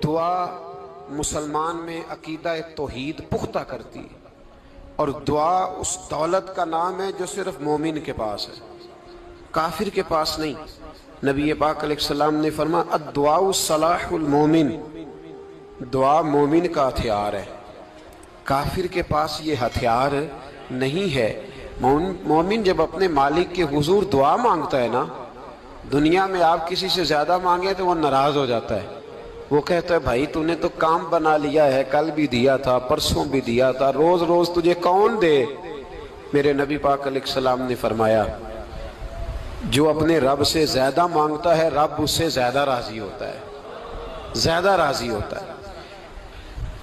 دعا مسلمان میں عقیدہ توحید پختہ کرتی ہے، اور دعا اس دولت کا نام ہے جو صرف مومن کے پاس ہے، کافر کے پاس نہیں۔ نبی پاک علیہ السلام نے فرمایا الدعاء صلاح المومن، دعا مومن کا ہتھیار ہے، کافر کے پاس یہ ہتھیار نہیں ہے۔ مومن جب اپنے مالک کے حضور دعا مانگتا ہے نا، دنیا میں آپ کسی سے زیادہ مانگیں تو وہ ناراض ہو جاتا ہے، وہ کہتا ہے بھائی تو نے تو کام بنا لیا ہے، کل بھی دیا تھا، پرسوں بھی دیا تھا، روز روز تجھے کون دے؟ میرے نبی پاک علیہ السلام نے فرمایا جو اپنے رب سے زیادہ مانگتا ہے رب اس سے زیادہ راضی ہوتا ہے، زیادہ راضی ہوتا ہے۔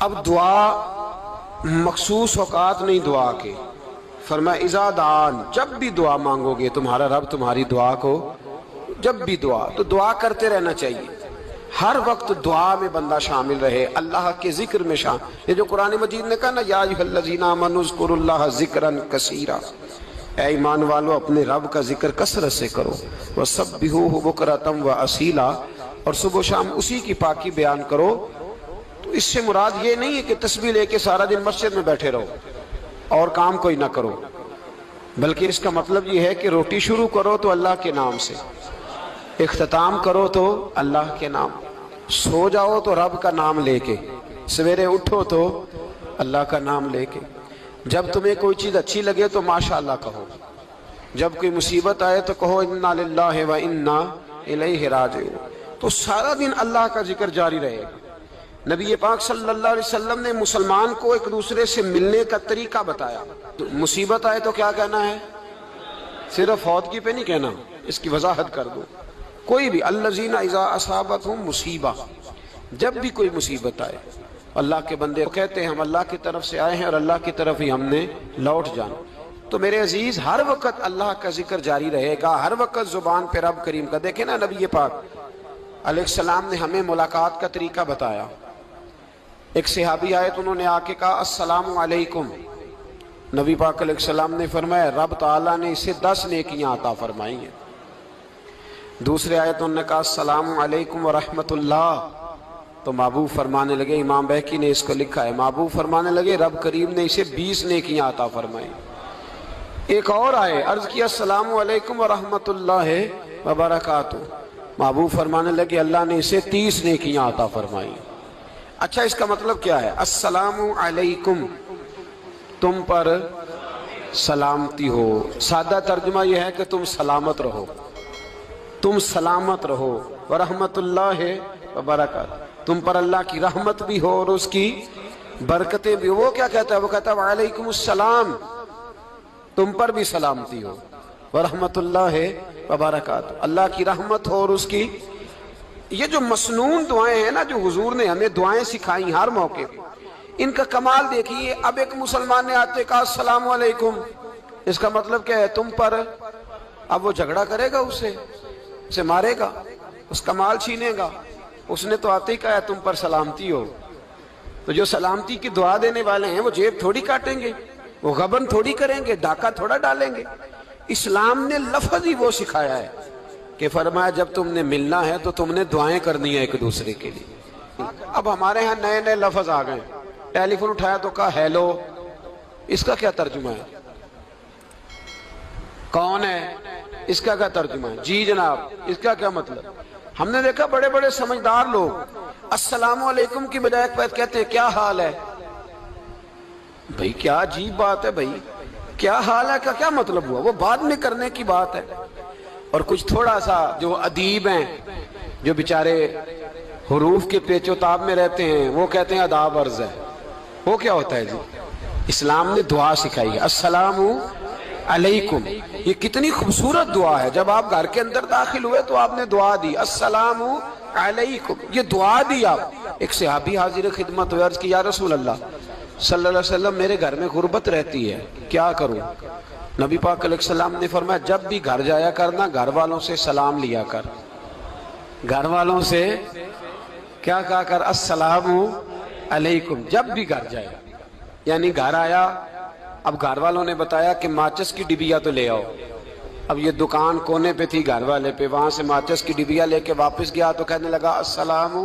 اب دعا مخصوص اوقات نہیں دعا کے، فرمایا اذا دعان، جب بھی دعا مانگو گے تمہارا رب تمہاری دعا کو، جب بھی دعا تو دعا کرتے رہنا چاہیے، ہر وقت دعا میں بندہ شامل رہے، اللہ کے ذکر میں شامل۔ یہ جو قرآن مجید نے کہا نا یا ایھا الذین آمنوا اذکروا اللہ ذکرا کثیرا، اے ایمان والو اپنے رب کا ذکر کثرت سے کرو، وسبحوہ بکرۃ واصیلا، اور صبح و شام اسی کی پاکی بیان کرو۔ تو اس سے مراد یہ نہیں ہے کہ تسبیح لے کے سارا دن مسجد میں بیٹھے رہو اور کام کوئی نہ کرو، بلکہ اس کا مطلب یہ ہے کہ روٹی شروع کرو تو اللہ کے نام سے، اختتام کرو تو اللہ کے نام، سو جاؤ تو رب کا نام لے کے، سویرے اٹھو تو اللہ کا نام لے کے، جب تمہیں کوئی چیز اچھی لگے تو ماشاءاللہ کہو، جب کوئی مصیبت آئے تو کہو انا للہ و انا الیہ راجعون۔ تو سارا دن اللہ کا ذکر جاری رہے گا۔ نبی پاک صلی اللہ علیہ وسلم نے مسلمان کو ایک دوسرے سے ملنے کا طریقہ بتایا۔ مصیبت آئے تو کیا کہنا ہے؟ صرف فوتگی پہ نہیں کہنا، اس کی وضاحت کر دو۔ کوئی بھی الذین اذا اصابتہم مصیبہ، جب بھی کوئی مصیبت آئے، اللہ کے بندے کہتے ہیں ہم اللہ کی طرف سے آئے ہیں اور اللہ کی طرف ہی ہم نے لوٹ جانا۔ تو میرے عزیز ہر وقت اللہ کا ذکر جاری رہے گا، ہر وقت زبان پہ رب کریم کا۔ دیکھیں نا نبی پاک علیہ السلام نے ہمیں ملاقات کا طریقہ بتایا۔ ایک صحابی آئے تو انہوں نے آ کے کہا السلام علیکم، نبی پاک علیہ السلام نے فرمایا رب تعالیٰ نے اسے 10 نیکیاں عطا فرمائی ہیں۔ دوسرے آئے تو انہوں نے کہا السلام علیکم ورحمۃ اللہ، تو محبوب فرمانے لگے، امام بہقی نے اس کو لکھا ہے، محبوب فرمانے لگے رب کریم نے اسے 20 نیکیاں عطا فرمائی۔ ایک اور آئے، عرض کیا السلام علیکم ورحمۃ اللہ وبرکاتہ، محبوب فرمانے لگے اللہ نے اسے 30 نیکیاں عطا فرمائی۔ اچھا اس کا مطلب کیا ہے؟ السلام علیکم، تم پر سلامتی ہو، سادہ ترجمہ یہ ہے کہ تم سلامت رہو، تم سلامت رہو، ورحمۃ اللہ وبرکاتہ، تم پر اللہ کی رحمت بھی ہو اور اس کی برکتیں بھی ہو۔ وہ کیا کہتا ہے؟ وہ کہتا ہے وعلیکم السلام، تم پر بھی سلامتی ہو، ورحمۃ اللہ وبرکاتہ، اللہ کی رحمت ہو اور اس کی۔ یہ جو مسنون دعائیں ہیں نا جو حضور نے ہمیں دعائیں سکھائیں ہر موقع پہ، ان کا کمال دیکھیے۔ اب ایک مسلمان نے آتے کہا السلام علیکم، اس کا مطلب کیا ہے؟ تم پر۔ اب وہ جھگڑا کرے گا اسے مارے گا، اس کا مال چھینے گا؟ اس نے تو آتے ہی کہا ہے تم پر سلامتی ہو۔ تو جو سلامتی کی دعا دینے والے ہیں وہ جیب تھوڑی کاٹیں گے، وہ غبن تھوڑی کریں گے، ڈاکہ تھوڑا ڈالیں گے۔ اسلام نے لفظ ہی وہ سکھایا ہے کہ فرمایا جب تم نے ملنا ہے تو تم نے دعائیں کرنی ہے ایک دوسرے کے لیے۔ اب ہمارے ہاں نئے نئے لفظ آ گئے، ٹیلی فون اٹھایا تو کہا ہیلو، اس کا کیا ترجمہ ہے؟ کون ہے، اس کا کیا ترجمہ ہے؟ جی جناب، اس کا کیا مطلب؟ ہم نے دیکھا بڑے بڑے سمجھدار لوگ السلام علیکم کی بجائے کہتے ہیں کیا حال ہے۔ بھئی کیا عجیب بات ہے، بھئی کیا حال ہے کا کیا مطلب ہوا؟ وہ بعد میں کرنے کی بات ہے۔ اور کچھ تھوڑا سا جو ادیب ہیں، جو بیچارے حروف کے پیچ و تاب میں رہتے ہیں، وہ کہتے ہیں آداب عرض ہے۔ وہ کیا ہوتا ہے جی؟ اسلام نے دعا سکھائی ہے السلام علیکم، یہ کتنی خوبصورت دعا ہے۔ جب آپ گھر کے اندر داخل ہوئے تو آپ نے دعا دی السلام علیکم، یہ دعا دی آپ۔ ایک صحابی حاضر خدمت ہوئے، عرض کی یا رسول اللہ صلی اللہ علیہ وسلم میرے گھر میں غربت رہتی ہے، کیا کروں؟ نبی پاک علیہ السلام نے فرمایا جب بھی گھر جایا کرنا گھر والوں سے سلام لیا کر، گھر والوں سے کیا کہا کر؟ السلام علیکم، جب بھی گھر جائے۔ یعنی گھر آیا، اب گھر والوں نے بتایا کہ ماچس کی ڈبیا تو لے آؤ۔ اب یہ دکان کونے پہ تھی گھر والے پہ، وہاں سے ماچس کی ڈبیا لے کے واپس گیا تو کہنے لگا السلام